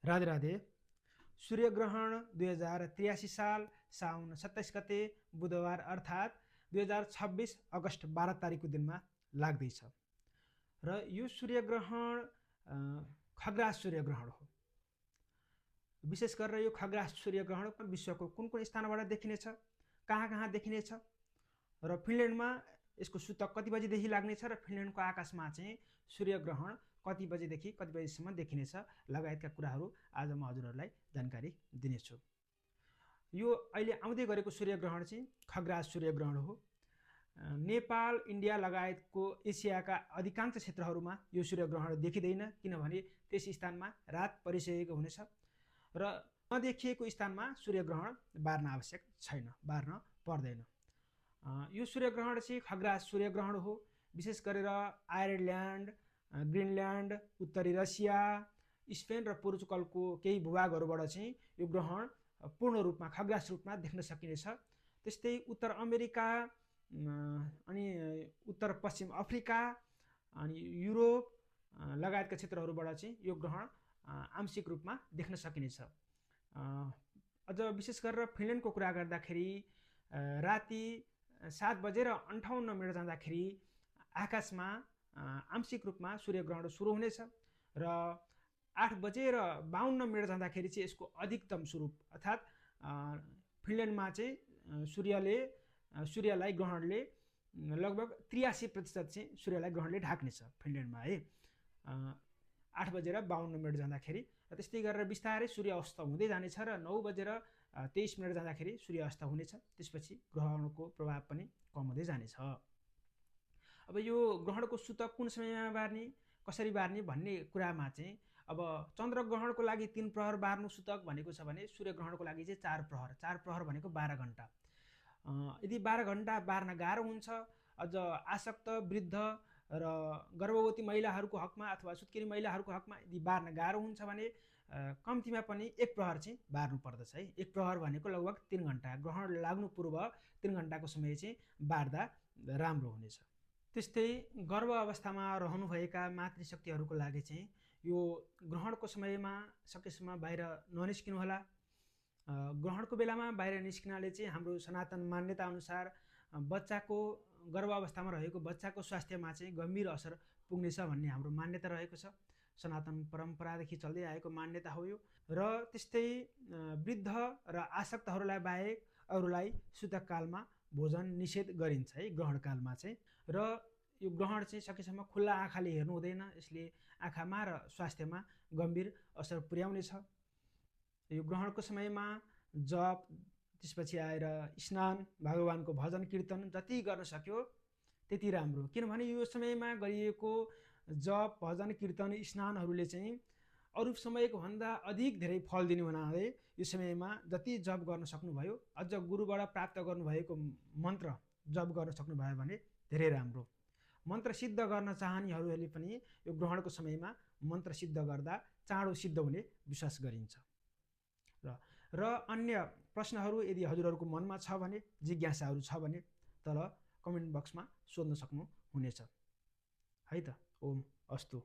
राधे राधे। सूर्यग्रहण 2083 साल साउन 27 गते बुधबार अर्थात् 2026 अगस्त 12 तारिकको दिनमा लाग्दैछ र यो सूर्यग्रहण खग्रास सूर्यग्रहण हो। विशेष गरेर यो खग्रास सूर्यग्रहण विश्वको कुन कुन स्थानबाट देखिनेछ, कहाँ कहाँ देखिनेछ र फिनल्यान्डमा यसको सूतक कति बजेदेखि लाग्नेछ र फिनल्यान्डको आकाशमा चाहिँ सूर्यग्रहण कति बजेदेखि कति बजेसम्म देखिनेछ लगायतका कुराहरू आज म हजुरहरूलाई जानकारी दिनेछु। यो अहिले आउँदै गरेको सूर्यग्रहण चाहिँ खग्रास सूर्यग्रहण हो। नेपाल, इन्डिया लगायतको एसियाका अधिकांश क्षेत्रहरूमा यो सूर्यग्रहण देखिँदैन, किनभने त्यस स्थानमा रात परिसकेको हुनेछ र नदेखिएको स्थानमा सूर्यग्रहण बार्न आवश्यक छैन, बार्न पर्दैन। यो सूर्यग्रहण चाहिँ खग्रास सूर्यग्रहण हो। विशेष गरेर आयरल्यान्ड, ग्रिनल्यान्ड, उत्तरी रसिया, स्पेन र पोर्चुगलको केही भूभागहरूबाट चाहिँ यो ग्रहण पूर्ण रूपमा खग्रास रूपमा देख्न सकिनेछ। त्यस्तै उत्तर अमेरिका अनि उत्तर पश्चिम अफ्रिका अनि युरोप लगायतका क्षेत्रहरूबाट चाहिँ यो ग्रहण आंशिक रूपमा देख्न सकिनेछ। अझ विशेष गरेर फिनल्यान्डको कुरा गर्दाखेरि राति 7:58 जाँदाखेरि आकाशमा आंशिक रूपमा सूर्यग्रहण सुरु हुनेछ र 8:52 जाँदाखेरि चाहिँ यसको अधिकतम स्वरूप अर्थात् फिनल्यान्डमा चाहिँ सूर्यलाई ग्रहणले लगभग 83% चाहिँ सूर्यलाई ग्रहणले ढाक्नेछ फिनल्यान्डमा है 8:52 जाँदाखेरि। र त्यस्तै गरेर बिस्तारै सूर्य अस्त हुँदै जानेछ र 9:23 जाँदाखेरि सूर्य अस्त हुनेछ। त्यसपछि ग्रहणको प्रभाव पनि कम हुँदै जानेछ। अब यो ग्रहणको सूतक कुन समयमा बार्ने, कसरी बार्ने भन्ने कुरामा चाहिँ अब चन्द्रग्रहणको लागि 3 प्रहर बार्नु सूतक भनेको छ भने सूर्यग्रहणको लागि चाहिँ 4 प्रहर। 4 प्रहर भनेको 12 घण्टा। यदि 12 घण्टा बार्न गाह्रो हुन्छ, अझ आसक्त, वृद्ध र गर्भवती महिलाहरूको हकमा अथवा सुत्केरी महिलाहरूको हकमा यदि बार्न गाह्रो हुन्छ भने कम्तीमा पनि 1 प्रहर चाहिँ बार्नु पर्दछ है। 1 प्रहर भनेको लगभग 3 घण्टा। ग्रहण लाग्नु पूर्व 3 घण्टाको समय चाहिँ बार्दा राम्रो हुनेछ। त्यस्तै गर्भ अवस्थामा रहनुभएका मातृशक्तिहरूको लागि चाहिँ यो ग्रहणको समयमा सकेसम्म बाहिर ननिस्किनु होला। ग्रहणको बेलामा बाहिर निस्किनाले चाहिँ हाम्रो सनातन मान्यता अनुसार बच्चाको गर्भ अवस्थामा रहेको बच्चाको स्वास्थ्यमा चाहिँ गम्भीर असर पुग्नेछ भन्ने हाम्रो मान्यता रहेको छ। सनातन परम्परादेखि चल्दै आएको मान्यता हो यो। र त्यस्तै वृद्ध र आसक्तहरूलाई बाहेक अरूलाई सूतककालमा भोजन निषेध गरिन्छ है ग्रहणकालमा चाहिँ। र यो ग्रहण चाहिँ सकेसम्म खुल्ला आँखाले हेर्नु हुँदैन, यसले आँखामा र स्वास्थ्यमा गम्भीर असर पुर्याउनेछ। यो ग्रहणको समयमा जप, त्यसपछि आएर स्नान, भगवानको भजन कीर्तन जति गर्न सक्यो त्यति राम्रो, किनभने यो समयमा गरिएको जप, भजन कीर्तन, स्नानहरूले चाहिँ अरू समयको भन्दा अधिक धेरै फल दिने हुनाले यो समयमा जति जप गर्न सक्नुभयो, अझ गुरुबाट प्राप्त गर्नुभएको मन्त्र जप गर्न सक्नुभयो भने धेरै राम्रो। मन्त्र सिद्ध गर्न चाहनेहरूले पनि यो ग्रहणको समयमा मन्त्र सिद्ध गर्दा चाँडो सिद्ध हुने विश्वास गरिन्छ। र अन्य प्रश्नहरू यदि हजुरहरूको मनमा छ भने, जिज्ञासाहरू छ भने तल कमेन्ट बक्समा सोध्न सक्नुहुनेछ है त। ओम अस्तु।